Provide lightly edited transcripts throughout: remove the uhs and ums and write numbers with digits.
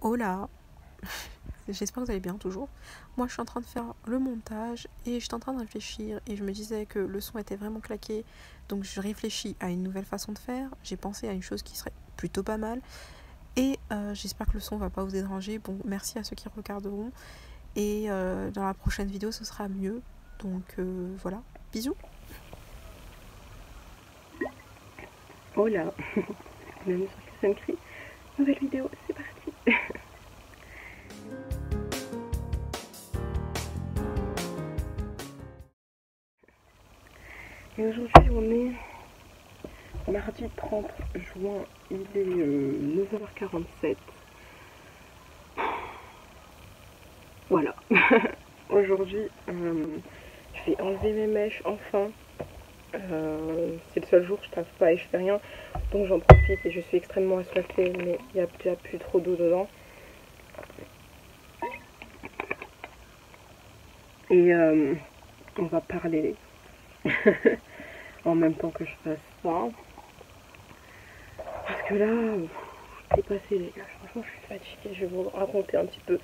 Hola, j'espère que vous allez bien toujours. Moi je suis en train de faire le montage et j'étais en train de réfléchir et je me disais que le son était vraiment claqué. Donc je réfléchis à une nouvelle façon de faire. J'ai pensé à une chose qui serait plutôt pas mal. Et j'espère que le son va pas vous déranger. Bon, merci à ceux qui regarderont. Et dans la prochaine vidéo ce sera mieux. Donc voilà, bisous. Hola, bienvenue sur Kiss Cri. Nouvelle vidéo, c'est parti. Et aujourd'hui on est mardi 30 juin, il est 9h47. Voilà. Aujourd'hui je vais enlever mes mèches enfin. C'est le seul jour, je taffe pas et je fais rien. Donc j'en profite et je suis extrêmement assoiffée, mais il n'y a déjà plus trop d'eau dedans. Et on va parler en même temps que je fasse ça. Parce que là, c'est passé les gars, franchement je suis fatiguée. Je vais vous raconter un petit peu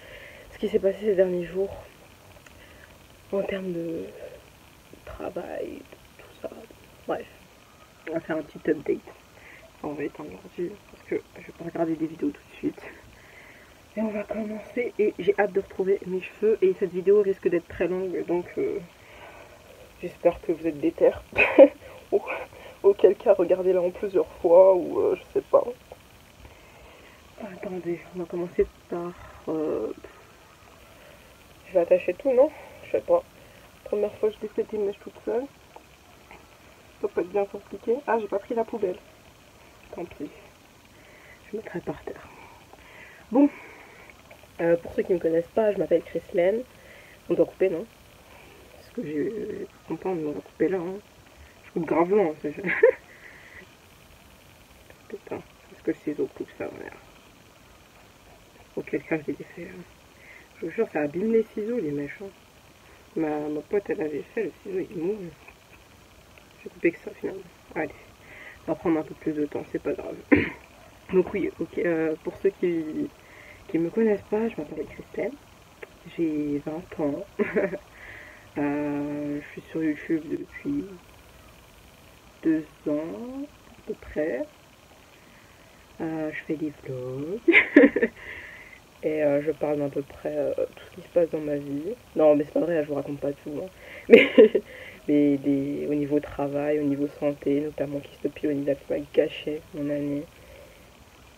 ce qui s'est passé ces derniers jours en termes de travail, tout ça. Bref, on va faire un petit update. On va éteindre l'ordi parce que je vais pas regarder des vidéos tout de suite. Et on va commencer et j'ai hâte de retrouver mes cheveux et cette vidéo risque d'être très longue donc j'espère que vous êtes déter. Auquel cas regardez-la en plusieurs fois ou je sais pas. Attendez, on va commencer par... Je vais attacher tout, non? Je sais pas. Première fois que je défais des mèches toute seule. Ça peut être bien compliqué. Ah, j'ai pas pris la poubelle. Tant pis. Je mettrai par terre. Bon. Pour ceux qui ne me connaissent pas, je m'appelle Chrislaine. On doit couper, non? Parce que j'ai content, on va couper là. Hein. Je coupe grave lent. Putain, est-ce que le ciseau coupe ça? Voilà. Auquel cas je les défais. Je vous jure, ça abîme les ciseaux, les mèches. Hein. Ma pote, elle avait fait le ciseau, il mouille. J'ai coupé que ça finalement. Allez, ça va prendre un peu plus de temps, c'est pas grave. Donc oui, ok, pour ceux qui me connaissent pas, je m'appelle Christelle. J'ai 20 ans. Je suis sur YouTube depuis 2 ans à peu près. Je fais des vlogs. Et je parle d'à peu près tout ce qui se passe dans ma vie. Non, mais c'est pas vrai, je vous raconte pas tout. Hein. Mais au niveau travail, au niveau santé, notamment qui se pylonise qui m'a gâché mon année.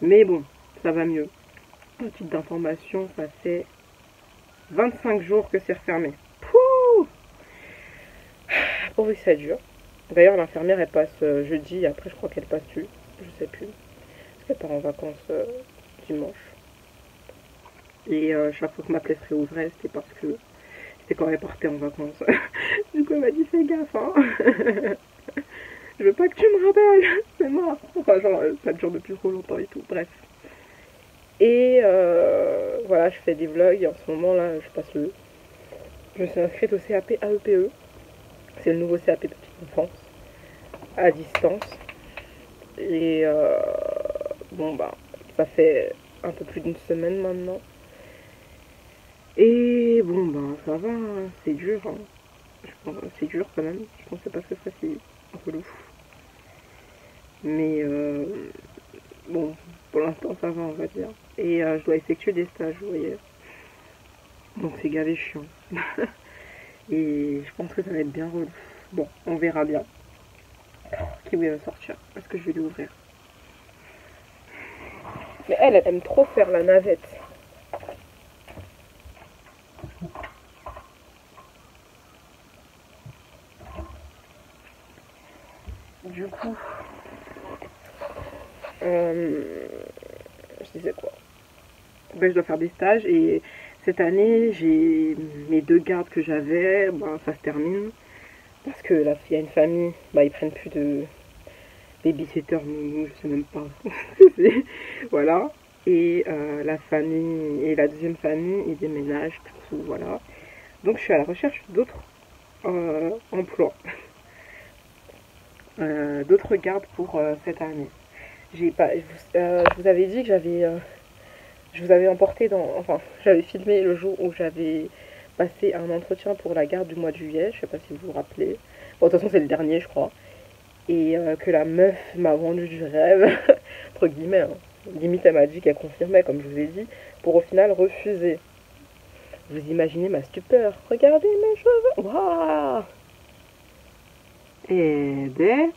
Mais bon, ça va mieux. Un titre d'information, ça fait 25 jours que c'est refermé. Pouh, pour vous, ça dure. D'ailleurs, l'infirmière, elle passe jeudi, après je crois qu'elle passe plus. Je sais plus. Parce qu'elle part en vacances dimanche. Et chaque fois que ma plaie se réouvrait, c'était parce que c'était quand elle partait en vacances. Du coup, elle m'a dit fais gaffe, hein. Je veux pas que tu me rappelles, c'est mort. Enfin, genre, ça dure depuis trop longtemps et tout, bref. Et voilà, je fais des vlogs et en ce moment là, je me suis inscrite au CAP AEPE. C'est le nouveau CAP Petite Enfance, à distance. Et bon, bah, ça fait un peu plus d'une semaine maintenant. Et bon, bah, ça va, hein, c'est dur, hein. C'est dur quand même, je pensais pas que ce serait si relou. Mais bon, pour l'instant ça va, on va dire. Et je dois effectuer des stages, vous voyez. Donc c'est gavé chiant. Et je pense que ça va être bien relou. Bon, on verra bien. Qui va sortir? Est-ce que je vais l'ouvrir? Mais elle aime trop faire la navette. Du coup, je disais quoi? Ben, je dois faire des stages et cette année, j'ai mes 2 gardes que j'avais, ben, ça se termine. Parce que la fille a une famille, bah, ils prennent plus de babysitter, je sais même pas. Voilà. Et la famille, et la deuxième famille, ils déménagent, tout, voilà. Donc je suis à la recherche d'autres emplois. D'autres gardes pour cette année. J'ai pas, je vous avais dit que je vous avais emporté dans... Enfin, j'avais filmé le jour où j'avais passé un entretien pour la garde du mois de juillet, je sais pas si vous vous rappelez. Bon, de toute façon, c'est le dernier, je crois. Et que la meuf m'a vendu du rêve, entre guillemets. Hein. Limite, elle m'a dit qu'elle confirmait, comme je vous ai dit, pour au final refuser. Vous imaginez ma stupeur. Regardez mes cheveux. Waouh. Et ben...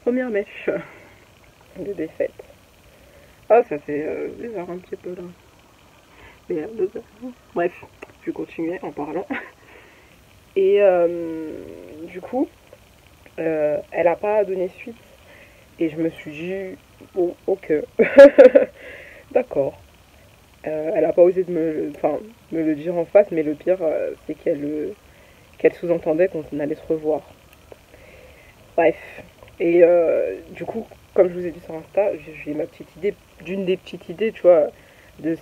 Première mèche de défaite. Ah, ça fait bizarre un petit peu là. Mais bref, je vais continuer en parlant. Et du coup, elle n'a pas donné suite. Et je me suis dit, bon, ok, d'accord. Elle n'a pas osé me le dire en face, mais le pire, c'est qu'elle sous-entendait qu'on allait se revoir. Bref. Et du coup, comme je vous ai dit sur Insta, j'ai ma petite idée, d'une des petites idées, tu vois, de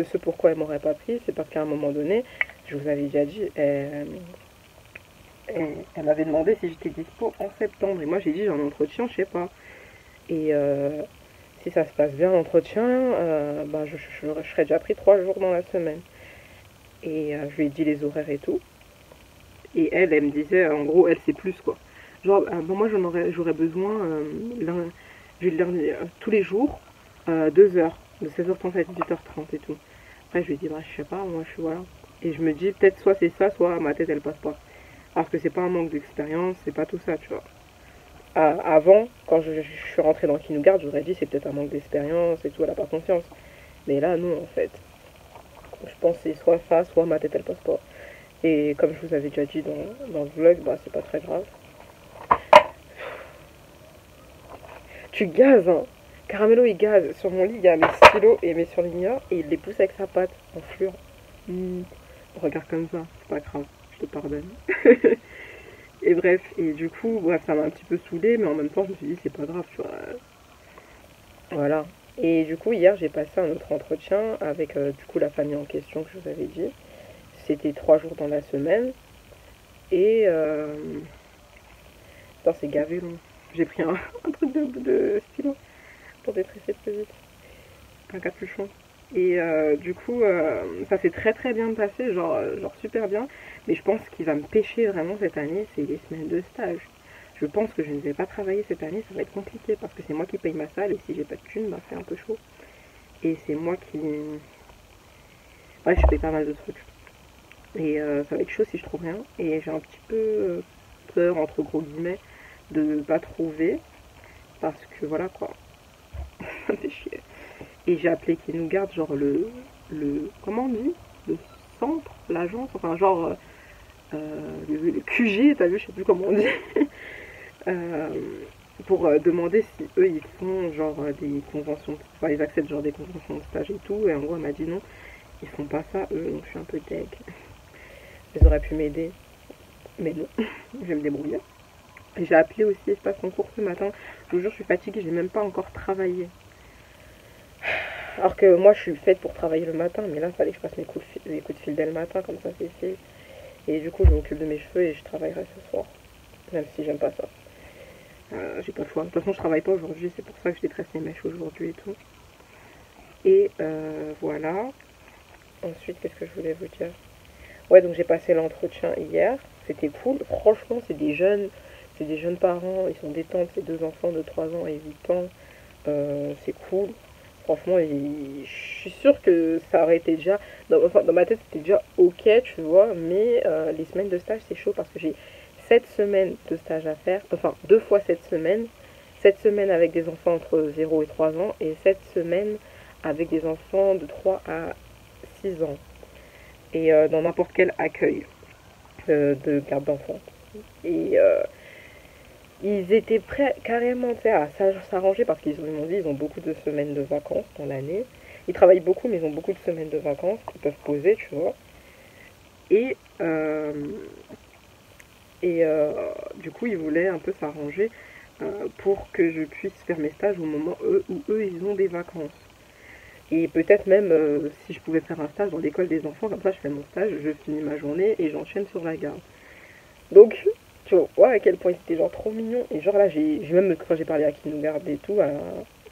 ce pourquoi elle m'aurait pas pris. C'est parce qu'à un moment donné, je vous avais déjà dit, elle m'avait demandé si j'étais dispo en septembre. Et moi, j'ai dit, j'ai un entretien, je sais pas. Et si ça se passe bien l'entretien, ben je serais déjà pris 3 jours dans la semaine. Et je lui ai dit les horaires et tout. Et elle me disait, en gros, elle sait plus quoi. Genre, bon, moi j'aurais besoin tous les jours, 2 heures, de 16h30 à 18h30 et tout. Après je lui ai dit, bah je sais pas, moi je suis voilà. Et je me dis, peut-être soit c'est ça, soit ma tête elle passe pas. Alors que c'est pas un manque d'expérience, c'est pas tout ça, tu vois. Avant, quand je suis rentrée dans Kinougarde, j'aurais dit c'est peut-être un manque d'expérience et tout, elle a pas confiance. Mais là, non, en fait. Je pense que c'est soit ça, soit ma tête elle passe pas. Et comme je vous avais déjà dit dans le vlog, bah c'est pas très grave. Tu gazes, hein. Caramello il gaze. Sur mon lit, il y a mes stylos et mes surligneurs et il les pousse avec sa patte en fleur. Regarde comme ça, c'est pas grave, je te pardonne. Et bref, et du coup, bref, ça m'a un petit peu saoulée, mais en même temps, je me suis dit, c'est pas grave, tu vois. Voilà. Et du coup, hier, j'ai passé un autre entretien avec, du coup, la famille en question que je vous avais dit. C'était 3 jours dans la semaine. Et, putain, c'est gavé long. J'ai pris un truc de stylo pour détresser plus vite. Un capuchon. Et du coup, ça s'est très très bien passé, genre super bien. Mais je pense qu'il va me pêcher vraiment cette année, c'est les semaines de stage. Je pense que je ne vais pas travailler cette année, ça va être compliqué parce que c'est moi qui paye ma salle et si j'ai pas de thune, bah c'est un peu chaud. Et c'est moi qui... Ouais, je fais pas mal de trucs. Et ça va être chaud si je trouve rien. Et j'ai un petit peu peur, entre gros guillemets, de ne pas trouver. Parce que voilà quoi, ça me fait chier. Et j'ai appelé Kinougarde, genre comment on dit, le centre, l'agence, enfin genre le QG, t'as vu, je sais plus comment on dit, euh, pour demander si eux ils font genre des conventions, enfin ils acceptent genre des conventions de stage et tout, et en gros elle m'a dit non, ils font pas ça eux, donc je suis un peu deg. Ils auraient pu m'aider, mais non, je vais me débrouiller. Et j'ai appelé aussi Espace Concours ce matin, je vous jure je suis fatiguée, j'ai même pas encore travaillé. Alors que moi je suis faite pour travailler le matin, mais là il fallait que je fasse mes coups de fil dès le matin, comme ça c'est fait. Et du coup je m'occupe de mes cheveux et je travaillerai ce soir, même si j'aime pas ça. J'ai pas le choix. De toute façon je travaille pas aujourd'hui, c'est pour ça que je détresse les mèches aujourd'hui et tout. Et voilà. Ensuite qu'est-ce que je voulais vous dire? Ouais, donc j'ai passé l'entretien hier, c'était cool. Franchement c'est des jeunes parents, ils sont détentes, c'est 2 enfants de 3 ans et 8 ans. C'est cool. Franchement, je suis sûre que ça aurait été déjà... dans ma tête, c'était déjà ok, tu vois. Mais les semaines de stage, c'est chaud parce que j'ai 7 semaines de stage à faire. Enfin, 2 fois 7 semaines. 7 semaines avec des enfants entre 0 et 3 ans. Et 7 semaines avec des enfants de 3 à 6 ans. Et dans n'importe quel accueil de garde d'enfants. Et... ils étaient prêts carrément à s'arranger parce qu'ils m'ont dit ils ont beaucoup de semaines de vacances dans l'année. Ils travaillent beaucoup mais ils ont beaucoup de semaines de vacances qu'ils peuvent poser, tu vois. Et, du coup ils voulaient un peu s'arranger pour que je puisse faire mes stages au moment où eux ils ont des vacances. Et peut-être même si je pouvais faire un stage dans l'école des enfants, comme ça je fais mon stage, je finis ma journée et j'enchaîne sur la garde. Donc Tu vois à quel point ils étaient genre trop mignons. Et genre là, j'ai même quand j'ai parlé à qui nous garde et tout,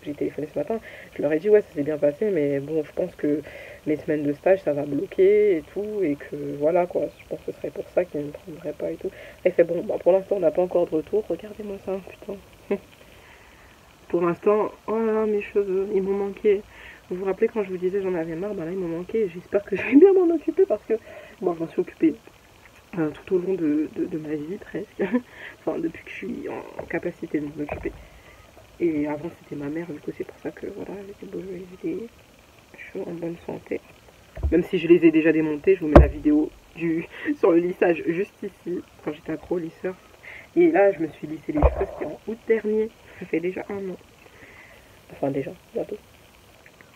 j'ai téléphoné ce matin, je leur ai dit ouais ça s'est bien passé, mais bon je pense que mes semaines de stage ça va bloquer et tout, et que voilà quoi, je pense que ce serait pour ça qu'ils ne me prendraient pas et tout. Et c'est bon, bah, pour l'instant on n'a pas encore de retour, regardez-moi ça, putain. Pour l'instant, oh là là, mes cheveux, ils m'ont manqué. Vous vous rappelez quand je vous disais j'en avais marre, bah là ils m'ont manqué, j'espère que je vais bien m'en occuper parce que bon je m'en suis occupée tout au long de ma vie presque, enfin depuis que je suis en capacité de m'en occuper. Et avant c'était ma mère, du coup c'est pour ça que voilà, je suis en bonne santé. Même si je les ai déjà démontés, je vous mets la vidéo sur le lissage juste ici, quand j'étais accro au lisseur. Et là je me suis lissé les cheveux, c'était en août dernier, ça fait déjà un an. Enfin déjà, bientôt.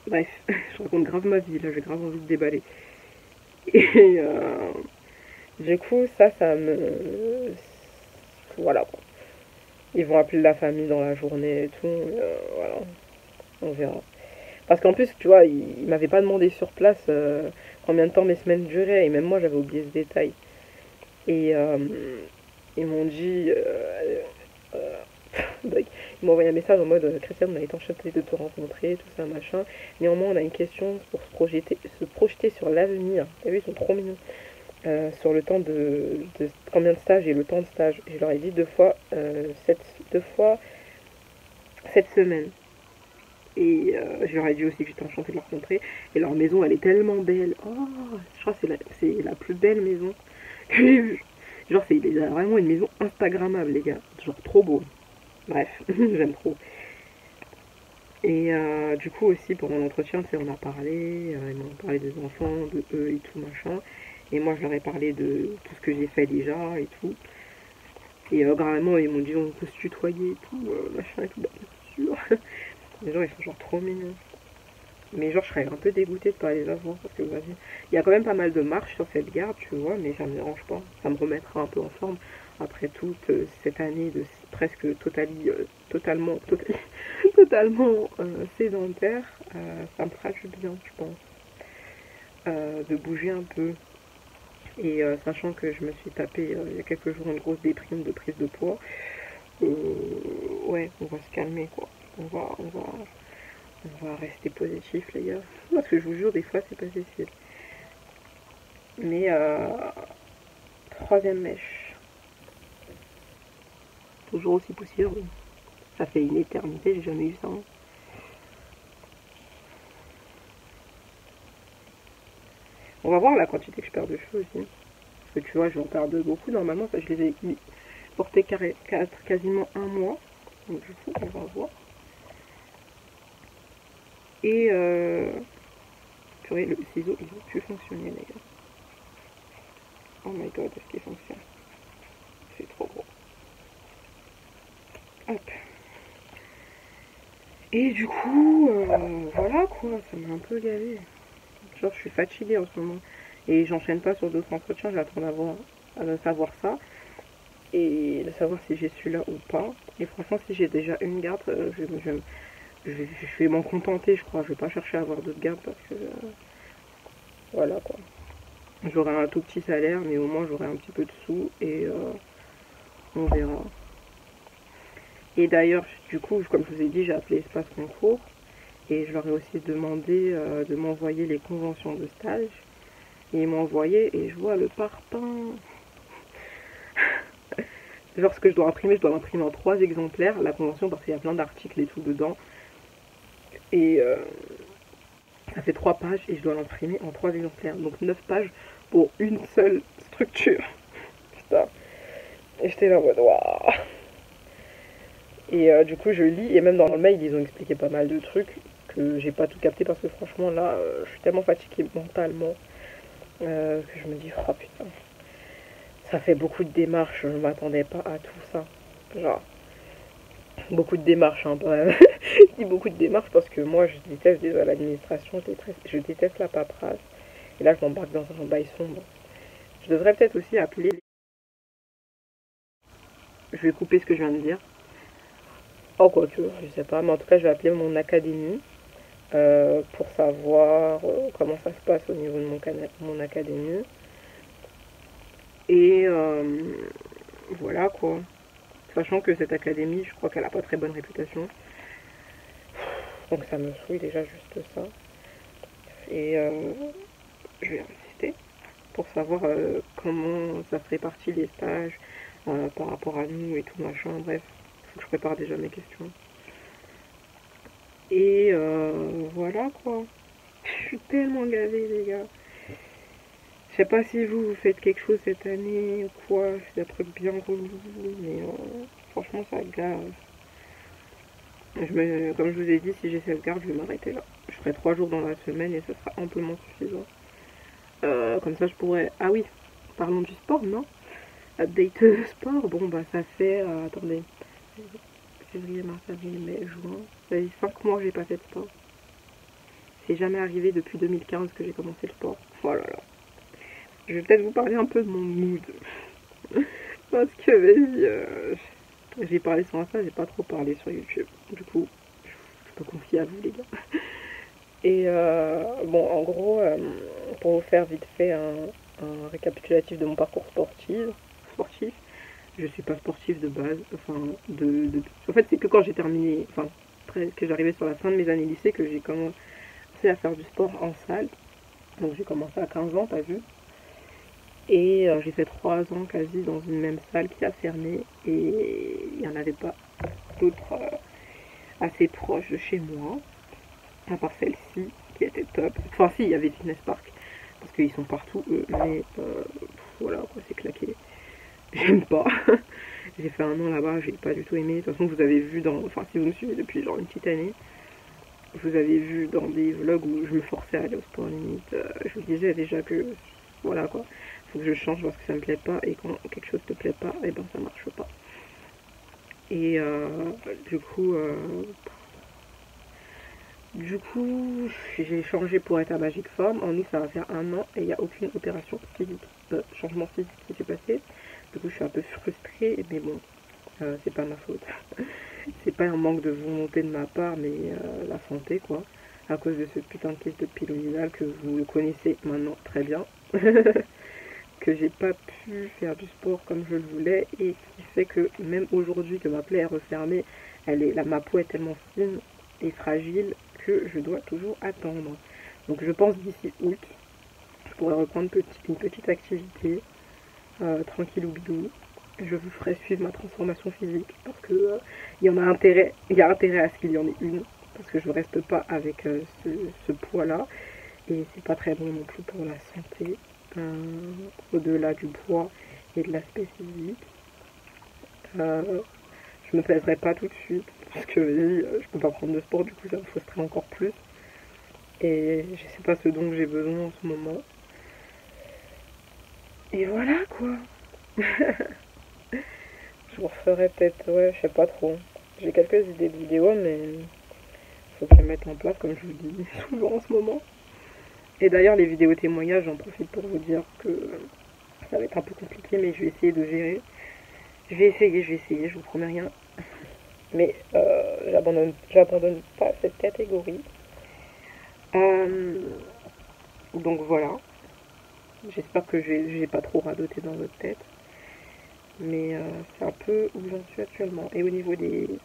Bref, je raconte grave ma vie, là j'ai grave envie de déballer. Et du coup ça me... Voilà quoi. Ils vont appeler la famille dans la journée et tout, voilà, on verra. Parce qu'en plus, tu vois, ils m'avaient pas demandé sur place combien de temps mes semaines duraient, et même moi j'avais oublié ce détail. Et ils m'ont dit, ils m'ont envoyé un message en mode Christiane, on a été enchanté de te rencontrer, tout ça, machin. Néanmoins, on a une question pour se projeter sur l'avenir. T'as vu, ils sont trop mignons. Sur le temps de combien de stages et le temps de stage. Je leur ai dit deux fois 7 semaines. Et je leur ai dit aussi que j'étais enchantée de les rencontrer. Et leur maison, elle est tellement belle. Oh, je crois que c'est la plus belle maison que j'ai vue. Genre, c'est vraiment une maison Instagrammable, les gars. Genre, trop beau. Bref, j'aime trop. Et du coup, aussi, pendant l'entretien, tu sais, on a parlé. Ils m'ont parlé des enfants, de eux et tout, machin. Et moi, je leur ai parlé de tout ce que j'ai fait déjà et tout. Et vraiment, ils m'ont dit, on peut se tutoyer et tout, machin et tout. Bah, bien sûr. Les gens, ils sont genre trop mignons. Mais genre, je serais un peu dégoûtée de pas les avoir parce que, vas-y, il y a quand même pas mal de marches sur cette garde, tu vois, mais ça me dérange pas. Ça me remettra un peu en forme après toute cette année de presque totalement totalement sédentaire. Ça me fera du bien, je pense, de bouger un peu. Et sachant que je me suis tapé il y a quelques jours une grosse déprime de prise de poids, ouais, on va se calmer quoi. On va rester positif les gars. Parce que je vous jure, des fois c'est pas facile. Mais troisième mèche. Toujours aussi poussiéreux. Ça fait une éternité, j'ai jamais eu ça. Hein. On va voir la quantité que je perds de cheveux aussi. Parce que tu vois, je vais en perdre beaucoup. Normalement, ça, je les ai portés quasiment un mois. Donc du coup, on va voir. Et purée, le ciseau, il va plus fonctionner les gars. Oh my god, est-ce qu'il fonctionne? C'est trop gros. Hop. Et du coup, voilà quoi, ça m'a un peu gavé. Genre, je suis fatiguée en ce moment. Et j'enchaîne pas sur d'autres entretiens, j'attends de savoir ça. Et de savoir si j'ai celui-là ou pas. Et franchement, si j'ai déjà une garde, je vais m'en contenter, je crois. Je vais pas chercher à avoir d'autres gardes parce que. Voilà quoi. J'aurai un tout petit salaire, mais au moins j'aurai un petit peu de sous et on verra. Et d'ailleurs, du coup, comme je vous ai dit, j'ai appelé Espace Concours et je leur ai aussi demandé de m'envoyer les conventions de stage. Et ils m'ont envoyé et je vois le parpaing. Genre ce que je dois l'imprimer en 3 exemplaires, la convention, parce qu'il y a plein d'articles et tout dedans. Et ça fait 3 pages et je dois l'imprimer en 3 exemplaires. Donc 9 pages pour une seule structure. Putain. Et j'étais là en mode waouh. Et du coup je lis et même dans le mail ils ont expliqué pas mal de trucs que j'ai pas tout capté parce que franchement là je suis tellement fatiguée mentalement que je me dis oh putain. Ça fait beaucoup de démarches, je m'attendais pas à tout ça. Genre beaucoup de démarches, hein, je dis beaucoup de démarches parce que moi je déteste déjà l'administration, je déteste la paperasse. Et là je m'embarque dans un bail sombre. Je devrais peut-être aussi appeler. Je vais couper ce que je viens de dire. Oh quoique, je sais pas, mais en tout cas je vais appeler mon académie pour savoir comment ça se passe au niveau de mon académie. Et voilà quoi. Sachant que cette académie, je crois qu'elle a pas très bonne réputation. Donc ça me saoule déjà juste ça. Et je vais insister pour savoir comment ça se répartit les stages par rapport à nous et tout machin. Bref, faut que je prépare déjà mes questions. Et voilà quoi. Je suis tellement gavée les gars. Je sais pas si vous faites quelque chose cette année ou quoi, c'est un truc bien relou, mais franchement ça gave. Comme je vous ai dit, si j'ai cette garde, je vais m'arrêter là. Je ferai 3 jours dans la semaine et ce sera amplement suffisant. Comme ça je pourrais... Ah oui, parlons du sport, non? Update sport, bon bah ça fait... attendez, février, mars, avril, mai, juin. Ça fait 5 mois que j'ai pas fait de sport. C'est jamais arrivé depuis 2015 que j'ai commencé le sport. Oh là là. Je vais peut-être vous parler un peu de mon mood. Parce que, vas-y, j'ai parlé sur Insta, j'ai pas trop parlé sur YouTube. Du coup, je peux confier à vous, les gars. Et bon, en gros, pour vous faire vite fait un récapitulatif de mon parcours sportif, je suis pas sportive de base. Enfin, en fait, c'est que quand j'ai terminé, enfin, que j'arrivais sur la fin de mes années lycée, que j'ai commencé à faire du sport en salle. Donc j'ai commencé à 15 ans, t'as vu. Et j'ai fait 3 ans quasi dans une même salle qui a fermé. Et il n'y en avait pas d'autres assez proches de chez moi. À part celle-ci, qui était top. Enfin si, il y avait Fitness Park. Parce qu'ils sont partout, eux. Mais voilà, quoi, c'est claqué. J'aime pas. J'ai fait 1 an là-bas, j'ai pas du tout aimé. De toute façon, vous avez vu dans... Enfin, si vous me suivez depuis genre une petite année, vous avez vu dans des vlogs où je me forçais à aller au sport limite. Je vous disais déjà que... Voilà, quoi. Faut que je change parce que ça me plaît pas. Et quand quelque chose te plaît pas, et ben ça marche pas. Et du coup, j'ai changé pour être à Magic Form. En août, ça va faire 1 an et il n'y a aucune opération physique, changement physique qui s'est passé. Du coup, je suis un peu frustrée, mais bon, c'est pas ma faute. C'est pas un manque de volonté de ma part, mais la santé, quoi. À cause de ce putain de kyste de pilonidal que vous connaissez maintenant très bien. Que j'ai pas pu faire du sport comme je le voulais et qui fait que même aujourd'hui que ma plaie est refermée, ma peau est tellement fine et fragile que je dois toujours attendre. Donc je pense d'ici août, je pourrais reprendre une petite activité tranquille ou bidou. Je vous ferai suivre ma transformation physique parce que il y a intérêt à ce qu'il y en ait une parce que je reste pas avec ce poids là et c'est pas très bon non plus pour la santé. Au-delà du poids et de l'aspect physique. Je me pèserai pas tout de suite parce que je peux pas prendre de sport, du coup ça me frustrerait encore plus. Et je sais pas ce dont j'ai besoin en ce moment. Et voilà quoi. Je vous referai peut-être, ouais, je sais pas trop. J'ai quelques idées de vidéos, mais faut que je les mette en place comme je vous dis souvent en ce moment. Et d'ailleurs, les vidéos témoignages, j'en profite pour vous dire que ça va être un peu compliqué, mais je vais essayer de gérer. Je vais essayer, je vous promets rien. Mais j'abandonne pas cette catégorie. Donc voilà. J'espère que j'ai pas trop radoté dans votre tête. Mais c'est un peu où j'en suis actuellement. Et au niveau des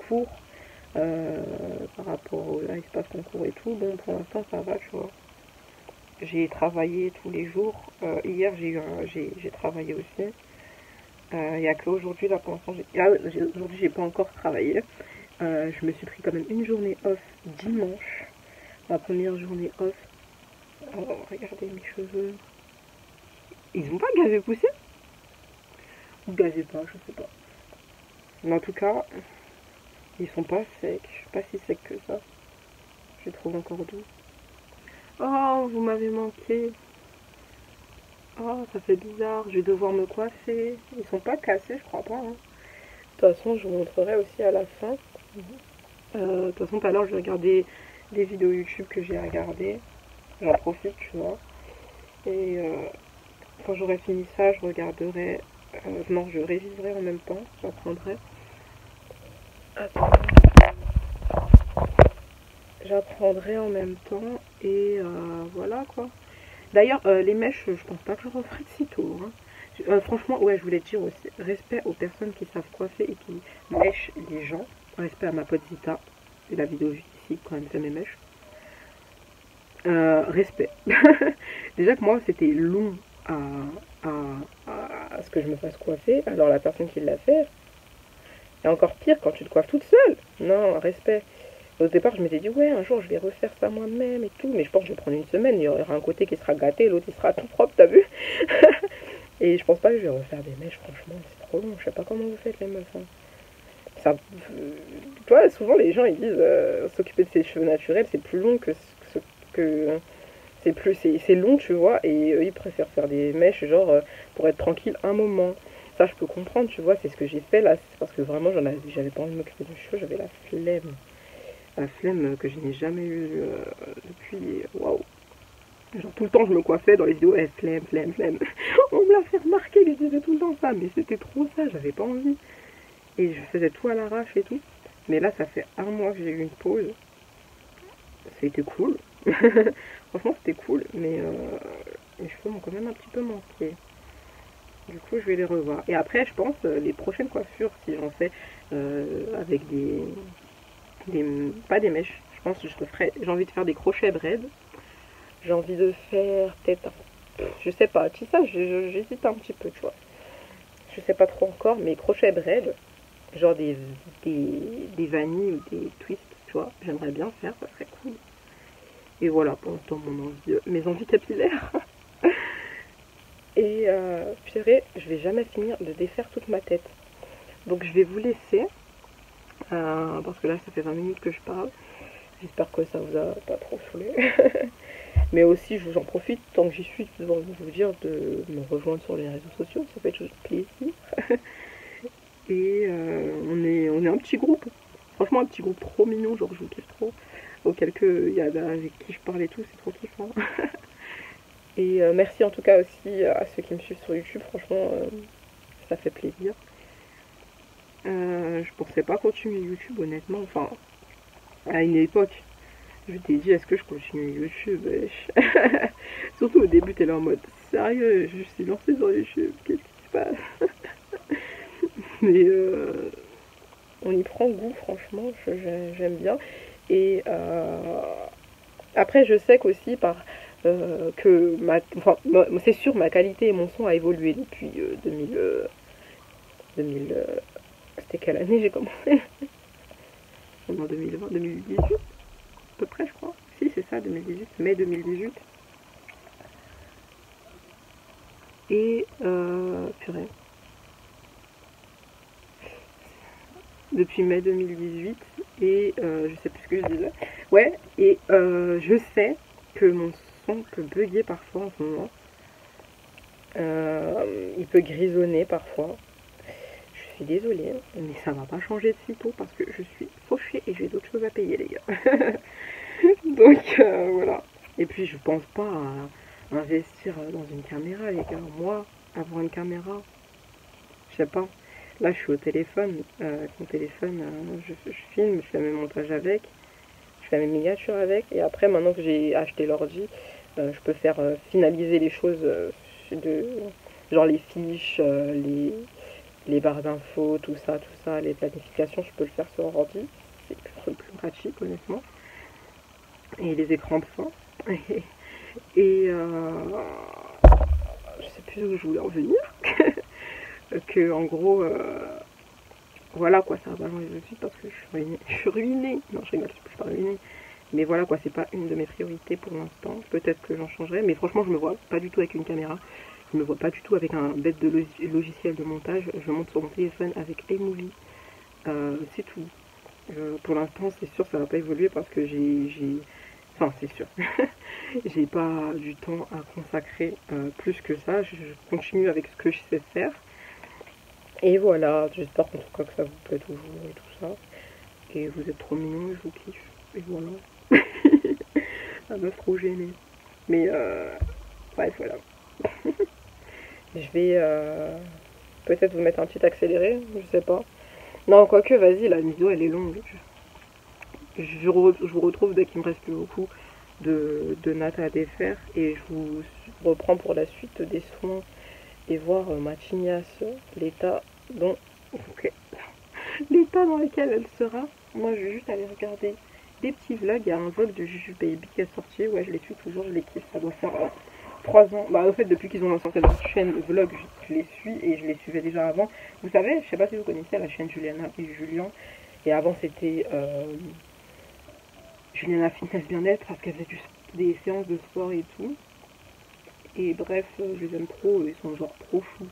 cours, par rapport à l'espace concours et tout, bon, pour l'instant ça va, tu vois. J'ai travaillé tous les jours. Hier, j'ai travaillé aussi. Il n'y a qu'aujourd'hui, là, pour l'instant, aujourd'hui, j'ai pas encore travaillé. Je me suis pris quand même une journée off dimanche. Ma première journée off. Oh, regardez mes cheveux. Ils ont pas gazé poussé? Ou gazé pas, je sais pas. Mais en tout cas, ils sont pas secs. Je suis pas si sec que ça. Je les trouve encore doux. Oh, vous m'avez manqué. Oh, ça fait bizarre. Je vais devoir me coiffer. Ils sont pas cassés, je crois pas. Hein. De toute façon, je vous montrerai aussi à la fin. De toute façon, tout à l'heure, je vais regarder des vidéos YouTube que j'ai regardées. J'en profite, tu vois. Et quand j'aurai fini ça, je regarderai... non, je réviserai en même temps. J'apprendrai. Attends. J'apprendrai en même temps. Et voilà, quoi. D'ailleurs, les mèches, je pense pas que je referai de sitôt. Hein. franchement, ouais, je voulais te dire aussi, respect aux personnes qui savent coiffer et qui mèchent les gens. Respect à ma pote Zita, et la vidéo juste ici, quand elle me fait mes mèches. Respect. Déjà que moi, c'était long à ce que je me fasse coiffer. Alors la personne qui l'a fait, et encore pire quand tu te coiffes toute seule. Non, respect. Au départ, je m'étais dit, ouais, un jour, je vais refaire ça moi-même et tout. Mais je pense que je vais prendre une semaine. Il y aura un côté qui sera gâté, l'autre, il sera tout propre, t'as vu? Et je pense pas que je vais refaire des mèches, franchement. C'est trop long. Je sais pas comment vous faites, les meufs. Hein. Ça, tu vois, souvent, les gens, ils disent, s'occuper de ses cheveux naturels, c'est plus long que c'est long, tu vois, et eux, ils préfèrent faire des mèches, genre, pour être tranquille un moment. Ça, je peux comprendre, tu vois, c'est ce que j'ai fait, là, c'est parce que vraiment, j'avais pas envie de m'occuper de mes cheveux, j'avais la flemme. La flemme que je n'ai jamais eue depuis, waouh. Genre, tout le temps, je me coiffais dans les vidéos, flemme, flemme, flemme. On me l'a fait remarquer, je disais tout le temps ça, mais c'était trop ça, j'avais pas envie. Et je faisais tout à l'arrache et tout. Mais là, ça fait un mois que j'ai eu une pause. C'était cool. Franchement, c'était cool, mais les cheveux m'ont quand même un petit peu manqué. Du coup, je vais les revoir. Et après, je pense, les prochaines coiffures, si j'en fais avec pas des mèches, je pense que je referai. J'ai envie de faire des crochets braid. J'ai envie de faire peut-être, je sais pas, tu sais ça, j'hésite un petit peu, tu vois. Je sais pas trop encore, mais crochet braid, genre des vanilles ou des twists, tu vois, j'aimerais bien faire, ça serait cool. Et voilà, pour l'instant, mes envies capillaires. Et purée, je vais jamais finir de défaire toute ma tête. Donc je vais vous laisser, parce que là, ça fait 20 minutes que je parle. J'espère que ça vous a pas trop saoulé. Mais aussi, j'en profite, tant que j'y suis, de vous dire de me rejoindre sur les réseaux sociaux, ça fait toujours plaisir. Et on est un petit groupe, franchement un petit groupe trop mignon, genre je vous kiffe trop. Auquel il y a avec qui je parle et tout, c'est trop kiffant. Et merci en tout cas aussi à ceux qui me suivent sur YouTube, franchement ça fait plaisir. Je pensais pas continuer YouTube honnêtement, enfin à une époque. Je t'ai dit, est-ce que je continue YouTube? Surtout au début, t'es là en mode, sérieux, je suis lancée sur YouTube, qu'est-ce qui se passe? Mais on y prend goût, franchement, j'aime bien. Et après, je sais qu'aussi, que c'est sûr, ma qualité et mon son a évolué depuis 2000 c'était quelle année j'ai commencé? En 2020, 2018 à peu près, je crois. Si, c'est ça, 2018, mai 2018. Et, purée. Depuis mai 2018, et je sais plus ce que je disais. Ouais, et je sais que mon son peut bugger parfois en ce moment. Il peut grisonner parfois. Je suis désolée, mais ça va pas changer de sitôt parce que je suis fauchée et j'ai d'autres choses à payer, les gars. Donc voilà. Et puis je pense pas à investir dans une caméra, les gars. Moi, avoir une caméra, je sais pas. Là, je suis au téléphone. Avec mon téléphone, je filme, je fais mes montages avec, je fais mes miniatures avec. Et après, maintenant que j'ai acheté l'ordi, je peux faire finaliser les choses, genre les fiches, les barres d'infos, tout ça, les planifications, je peux le faire sur ordi. C'est plus pratique, honnêtement. Et les écrans de fin. Et je sais plus où je voulais en venir. Que en gros, voilà quoi, ça va pas changer de suite parce que je suis ruinée. Non, je rigole, je suis pas ruinée. Mais voilà quoi, c'est pas une de mes priorités pour l'instant. Peut-être que j'en changerai, mais franchement, je me vois pas du tout avec une caméra. Je me vois pas du tout avec un bête de logiciel de montage. Je monte sur mon téléphone avec iMovie. C'est tout. Pour l'instant, c'est sûr, ça va pas évoluer parce que enfin, c'est sûr. J'ai pas du temps à consacrer plus que ça. Je continue avec ce que je sais faire. Et voilà, j'espère en tout cas que ça vous plaît toujours et tout ça. Et vous êtes trop mignons, je vous kiffe. Et voilà. La meuf trop gênée. Mais bref, voilà. Je vais peut-être vous mettre un petit accéléré, je sais pas. Non, quoique, vas-y, la vidéo elle est longue. Je vous retrouve dès qu'il me reste plus beaucoup de nattes à défaire. Et je vous reprends pour la suite des soins et voir ma tignasse, l'état dont... l'état dans lequel elle sera. Moi je vais juste aller regarder des petits vlogs. Il y a un vlog de Juju Baby qui est sorti, ouais je les suis toujours, je les kiffe, ça doit faire 3 ans. Bah au fait depuis qu'ils ont lancé leur chaîne de vlog, je les suis et je les suivais déjà avant. Vous savez, je sais pas si vous connaissez la chaîne Juliana et Julien. Et avant c'était Juliana Fitness Bien-être parce qu'elle faisait des séances de sport et tout. Et bref, je les aime trop, ils sont genre trop fous.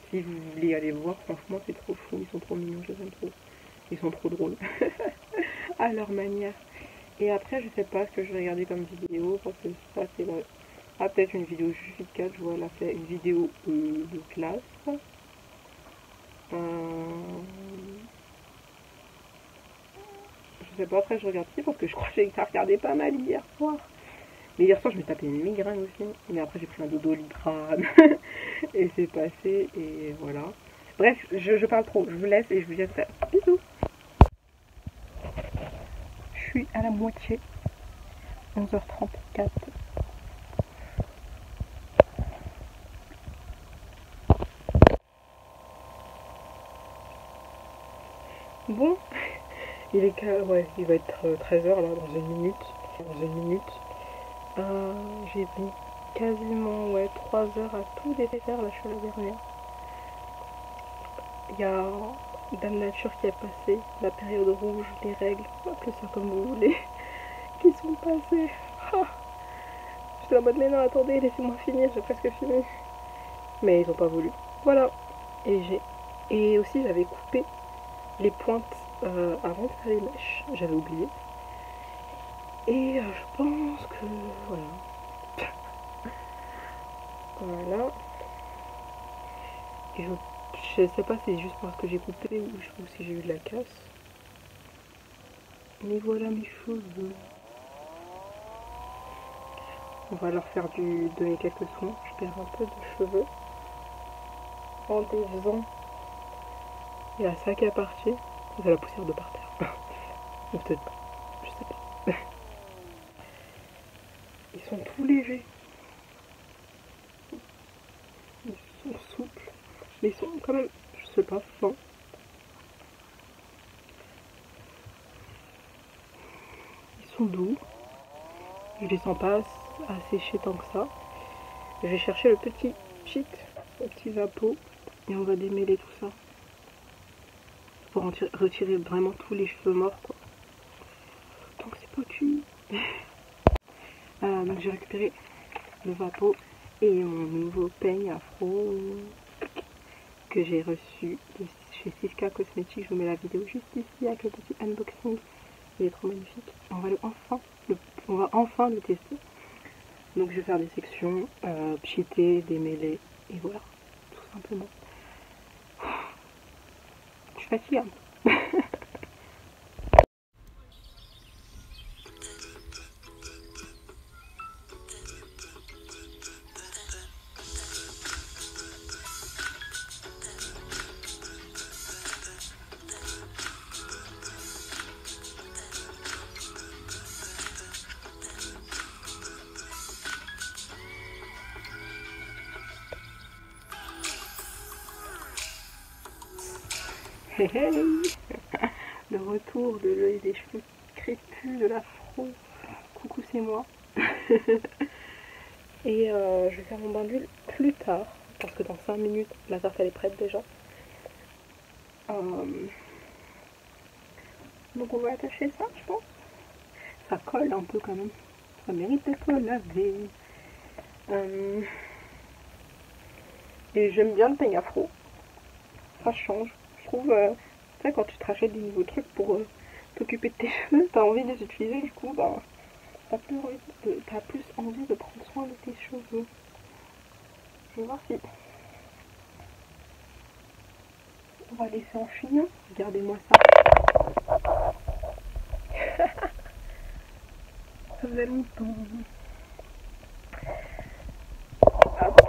Si vous voulez aller voir, franchement c'est trop fou, ils sont trop mignons, je les aime trop. Ils sont trop drôles, à leur manière. Et après, je sais pas ce que je vais regarder comme vidéo, parce que ça c'est la... Ah, peut-être une vidéo Justificat, je vois, elle a fait une vidéo de classe. Je sais pas, après je regarde qui, parce que je crois que j'ai regardé pas mal hier soir. Mais hier soir, je me tapais une migraine aussi. Mais après, j'ai pris un dodo Litrane. Et c'est passé. Et voilà. Bref, je parle trop. Je vous laisse et je vous dis à tout à l'heure. Bisous. Je suis à la moitié. 11h34. Bon. Il est ouais, il va être 13h là, dans une minute. J'ai mis quasiment 3 heures à tout défaire, là je suis à la dernière. Il y a Dame Nature qui est passée, la période rouge, les règles, appelez ça comme vous voulez, qui sont passées. Ah, j'étais en mode mais non attendez, laissez-moi finir, j'ai presque fini. Mais ils ont pas voulu. Voilà. Et aussi j'avais coupé les pointes avant de faire les mèches, j'avais oublié. Et je pense que voilà. Voilà. Et je sais pas si c'est juste parce que j'ai coupé ou si j'ai eu de la casse. Mais voilà mes cheveux. On va leur faire donner quelques soins. Je perds un peu de cheveux. En défaisant. Il y a ça qui est parti. C'est la poussière de par terre. Ou peut-être pas. Je sais pas. Ils sont tout légers. Ils sont souples. Mais ils sont quand même, je sais pas, fins. Ils sont doux. Je les sens pas à sécher tant que ça. Je vais chercher le petit cheat, le petit vapeau. Et on va démêler tout ça. Pour retirer vraiment tous les cheveux morts, quoi. Donc c'est potu. Donc j'ai récupéré le vapeau et mon nouveau peigne afro que j'ai reçu de chez Siska Cosmetics. Je vous mets la vidéo juste ici avec le petit unboxing. Il est trop magnifique. On va enfin le tester. Donc je vais faire des sections, cheater, démêler et voilà, tout simplement. Je suis fatiguée. Hey, hey. Le retour de l'œil des cheveux crépus de l'afro. Coucou, c'est moi. Et je vais faire mon bain d'huile plus tard, parce que dans 5 minutes, la tarte elle est prête déjà. Donc on va attacher ça, je pense. Ça colle un peu quand même. Ça mérite d'être lavé. Et j'aime bien le peigne afro. Ça change. Je trouve, tu sais, quand tu te rachètes des nouveaux trucs pour t'occuper de tes cheveux, t'as envie de les utiliser, du coup, bah, t'as plus envie de prendre soin de tes cheveux. Je vais voir si... On va laisser en chignon. Regardez-moi ça. Ça faisait longtemps. Hop.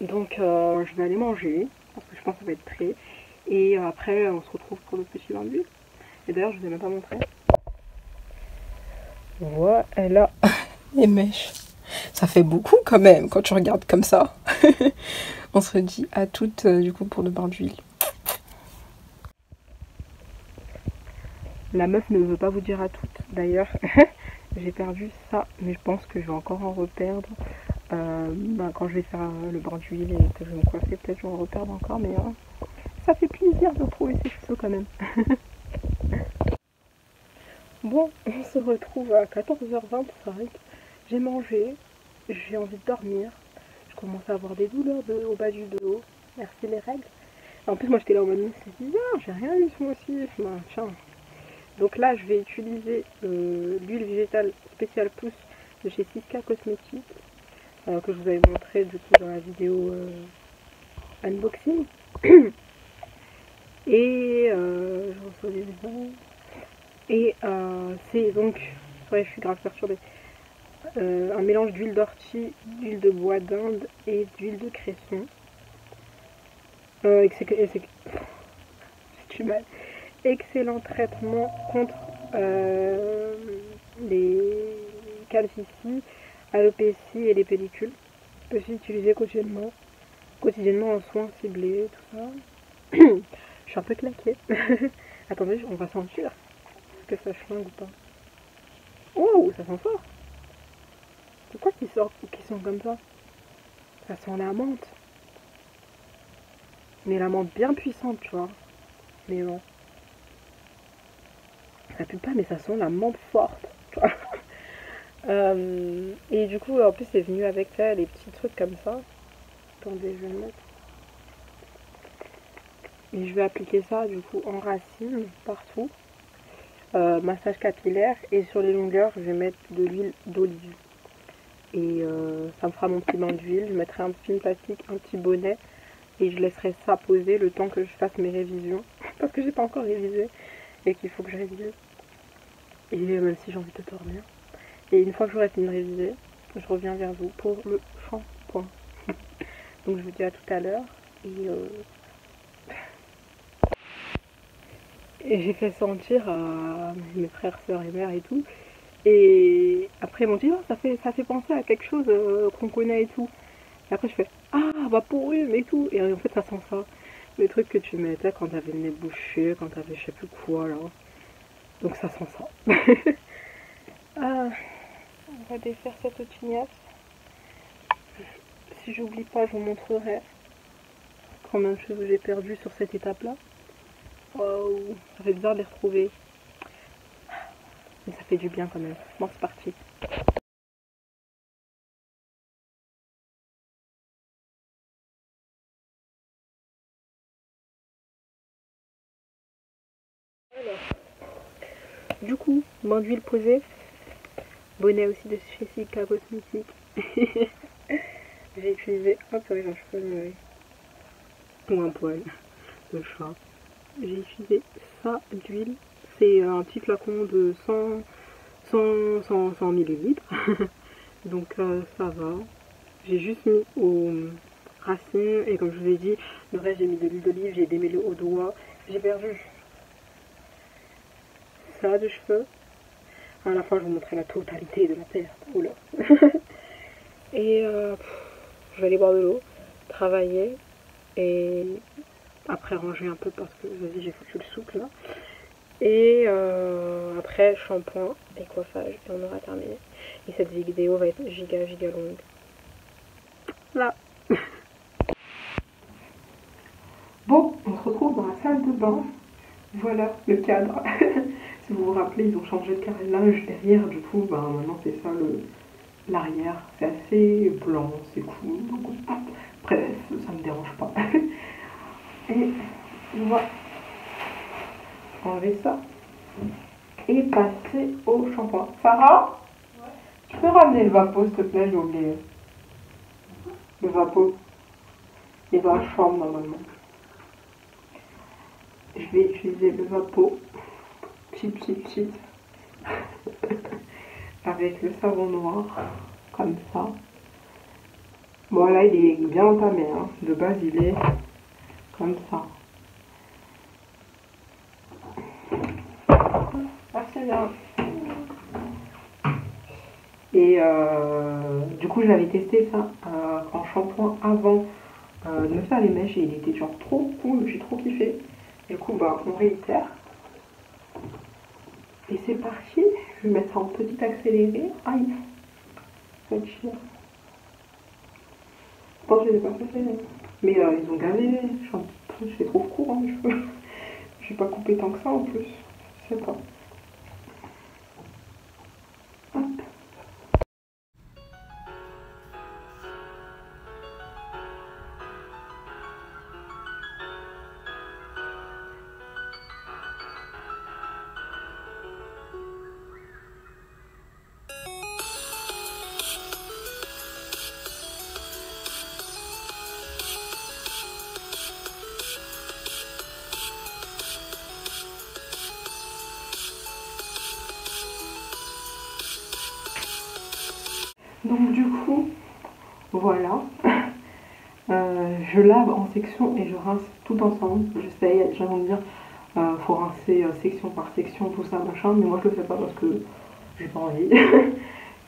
Donc, je vais aller manger, parce que je pense que ça va être prêt. Et après, on se retrouve pour le petit bain d'huile. Et d'ailleurs, je ne vous ai même pas montré. Voilà les mèches. Ça fait beaucoup quand même quand tu regardes comme ça. On se dit à toutes du coup pour le bain d'huile. La meuf ne veut pas vous dire à toutes. D'ailleurs, j'ai perdu ça, mais je pense que je vais encore en reperdre. Quand je vais faire le bain d'huile et que je vais me coiffer, peut-être je vais en reperdre encore, mais ça fait plaisir de retrouver ses cheveux quand même. Bon, on se retrouve à 14h25. J'ai mangé, j'ai envie de dormir. Je commence à avoir des douleurs au bas du dos. Merci les règles. En plus, moi j'étais là en mode, c'est bizarre, j'ai rien eu ce mois-ci. Machin. Donc là, je vais utiliser l'huile végétale spéciale pousse de chez Siska Cosmetics, que je vous avais montré du coup dans la vidéo unboxing. Et je reçois des messages. Et c'est donc, ouais, je suis grave perturbée, un mélange d'huile d'ortie, d'huile de bois d'Inde et d'huile de cresson. C'est du mal. Excellent traitement contre les calcities, alopécie et les pellicules. Aussi utilisé quotidiennement en soins ciblés, tout ça. Je suis un peu claquée. Attendez, on va sentir. Est-ce que ça schlingue ou pas? Oh, ça sent fort. C'est quoi qui sort, qui sent comme ça? Ça sent la menthe. Mais la menthe bien puissante, tu vois. Mais bon. Ça pue pas, mais ça sent la menthe forte, tu vois. Et du coup, en plus, c'est venu avec ça, les petits trucs comme ça. Attendez, je vais le mettre. Et je vais appliquer ça, du coup, en racine, partout. Massage capillaire. Et sur les longueurs, je vais mettre de l'huile d'olive. Et ça me fera mon petit bain d'huile. Je mettrai un film plastique, un petit bonnet. Et je laisserai ça poser le temps que je fasse mes révisions. Parce que j'ai pas encore révisé. Et qu'il faut que je révise. Et même si j'ai envie de dormir. Et une fois que j'aurai fini de réviser, je reviens vers vous pour le shampoing. Donc je vous dis à tout à l'heure. Et j'ai fait sentir à mes frères, sœurs et mères et tout. Et après ils m'ont dit, oh, ça fait penser à quelque chose qu'on connaît et tout. Et après je fais, ah, vaporume et tout. Et en fait ça sent ça. Les trucs que tu mettais quand t'avais le nez bouché, quand t'avais je sais plus quoi là. Donc ça sent ça. Ah, on va défaire cette tignasse. Si j'oublie pas, je vous montrerai combien de cheveux j'ai perdu sur cette étape-là. Wow, ça fait bizarre de les retrouver. Mais ça fait du bien quand même. Bon, c'est parti. Alors, du coup, bain d'huile posée. Bonnet aussi de chez Sika Cosmetics. J'ai utilisé. Hop, ça va, j'ai un cheveu ou un poil de chat. J'ai utilisé ça d'huile. C'est un petit flacon de 100 millilitres. Donc ça va. J'ai juste mis aux racines et comme je vous ai dit, le reste j'ai mis de l'huile d'olive, j'ai démêlé au doigt. J'ai perdu ça de cheveux. À la fin je vous montrerai la totalité de la perte. Oula. Et je vais aller boire de l'eau, travailler et après ranger un peu parce que vas-y j'ai foutu le souple là. Et après shampoing et coiffage et on aura terminé. Et cette vidéo va être giga longue. Là. Bon, on se retrouve dans la salle de bain. Voilà le cadre. Si vous vous rappelez, ils ont changé de carrelage derrière. Du coup, maintenant c'est ça l'arrière. C'est assez blanc, c'est cool. Donc, bref, ça me dérange pas. Et on va enlever ça et passer au shampoing. Sarah, ouais. Tu peux ramener le vapeau s'il te plaît, j'ai oublié. Le vapeau. Il est dans la chambre normalement. Je vais utiliser le vapeau. Cheat. Avec le savon noir. Comme ça. Bon là il est bien entamé. Hein. De base il est comme ça. Ah c'est bien. Et du coup, j'avais testé ça en shampoing avant de me faire les mèches et il était genre trop cool, j'ai trop kiffé. Du coup, bah, on réitère. Et c'est parti, je vais mettre ça en petit accéléré. Aïe, ça va être chiant. Je pense que je les ai pas fait. Mais ils ont gavé, je les trouve courts, hein, les cheveux. J'ai pas coupé tant que ça en plus, je sais pas. Hop. Donc du coup, voilà. Je lave en section et je rince tout ensemble. J'essaye, les gens vont me dire faut rincer section par section, tout ça, machin, mais moi je le fais pas parce que j'ai pas envie.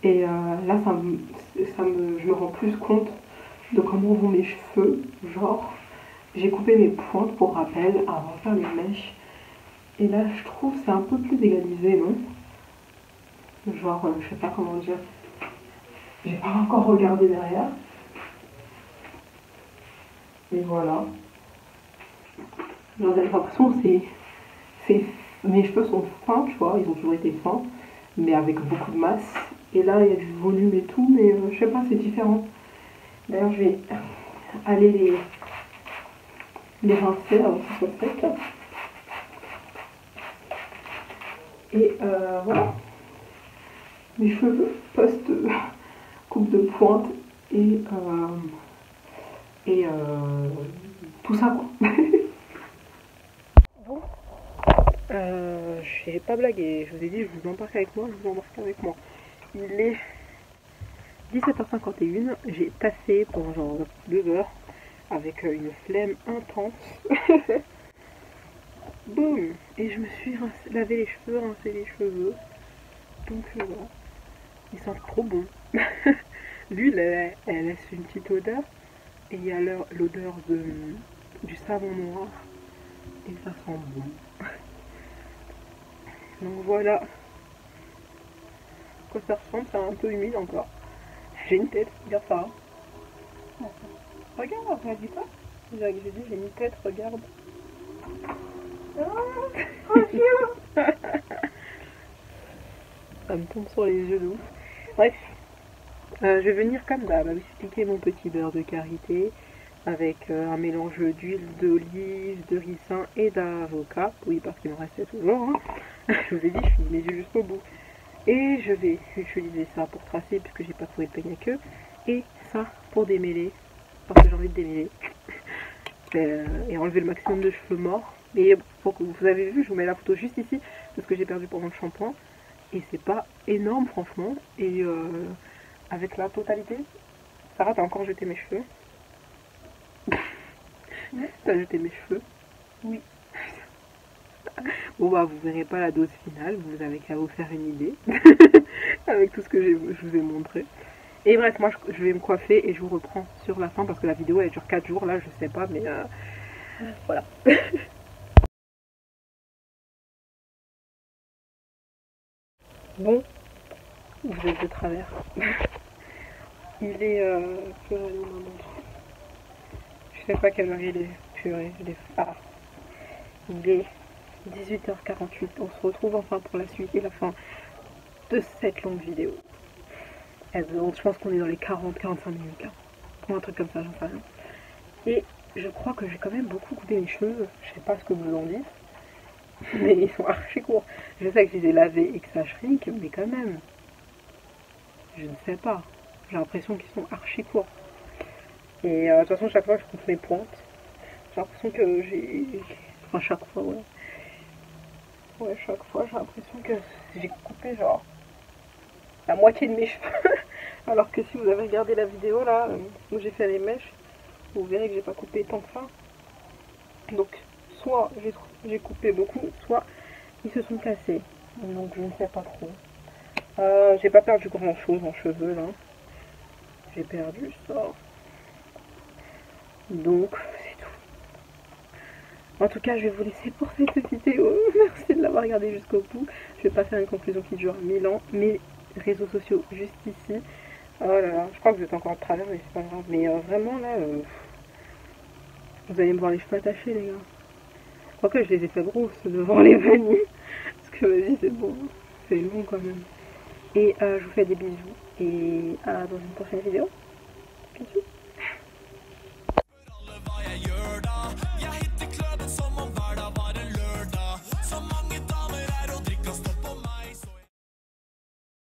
Et là, je me rends plus compte de comment vont mes cheveux. Genre, j'ai coupé mes pointes pour rappel avant de faire mes mèches. Et là, je trouve c'est un peu plus égalisé, non? Genre, je sais pas comment dire. J'ai pas encore regardé derrière. Et voilà. J'ai l'impression que mes cheveux sont fins, tu vois, ils ont toujours été fins, mais avec beaucoup de masse. Et là, il y a du volume et tout, mais je sais pas, c'est différent. D'ailleurs, je vais aller les rincer avant que ce soit sec. Et voilà. Mes cheveux post coupe de pointe et tout ça, quoi. Bon, j'ai pas blagué, je vous ai dit, je vous embarque avec moi, je vous embarque avec moi. Il est 17h51, j'ai tassé pendant genre 2 heures avec une flemme intense. Boum. Et je me suis lavé les cheveux, rincé les cheveux. Donc voilà, ils sentent trop bon. L'huile, elle laisse une petite odeur. Et il y a l'odeur du savon noir. Et ça sent bon. Donc voilà. À quoi ça ressemble, c'est un peu humide encore. J'ai une tête, regarde ça. Regarde, regarde ça. J'ai dit j'ai une tête, regarde. Oh, ça me tombe sur les yeux de ouf. Bref, je vais venir comme d'hab expliquer mon petit beurre de karité avec un mélange d'huile d'olive, de ricin et d'avocat. Oui, parce qu'il me restait toujours. Hein. Je vous ai dit, je finis mes yeux jusqu'au bout. Et je vais utiliser ça pour tracer puisque j'ai pas trouvé de peigne à queue. Et ça pour démêler, parce que j'ai envie de démêler. Et enlever le maximum de cheveux morts. Et pour que vous avez vu, je vous mets la photo juste ici de ce que j'ai perdu pendant le shampoing. Et c'est pas énorme franchement. Et avec la totalité, Sarah, t'as encore jeté mes cheveux. T'as jeté mes cheveux? Oui. Bon bah vous verrez pas la dose finale, vous avez qu'à vous faire une idée avec tout ce que je vous ai montré. Et bref, moi je vais me coiffer et je vous reprends sur la fin parce que la vidéo elle dure 4 jours là, je sais pas, mais voilà. Bon, vous êtes de travers. Il est purée, ma montre. Je sais pas quelle heure il est, purée, il est 18h48, on se retrouve enfin pour la suite et la fin de cette longue vidéo. Je pense qu'on est dans les 40-45 minutes là, ou un truc comme ça, j'en sais rien. Et je crois que j'ai quand même beaucoup coupé mes cheveux, je sais pas ce que vous en dites, mais ils sont archi courts. Je sais que je les ai lavés et que ça shrink, mais quand même, je ne sais pas, j'ai l'impression qu'ils sont archi courts. Et de toute façon, chaque fois que je coupe mes pointes, j'ai l'impression que enfin chaque fois, ouais. Ouais, chaque fois, j'ai l'impression que j'ai coupé genre la moitié de mes cheveux. Alors que si vous avez regardé la vidéo là, où j'ai fait les mèches, vous verrez que j'ai pas coupé tant que ça. Donc, soit j'ai coupé beaucoup, soit ils se sont cassés. Donc, je ne sais pas trop. J'ai pas perdu grand chose en cheveux là. J'ai perdu ça. Donc, c'est tout. En tout cas, je vais vous laisser pour cette vidéo. Merci de l'avoir regardé jusqu'au bout. Je vais pas faire une conclusion qui dure 1000 ans. Mes réseaux sociaux juste ici. Oh là là, je crois que vous êtes encore de travers, mais c'est pas grave. Mais vraiment là, vous allez me voir les cheveux attachés, les gars. Quoique je les ai fait grosses devant les vanilles. Parce que vas-y, c'est bon. C'est long quand même. Et je vous fais des bisous. Et à dans une prochaine vidéo. Bisous.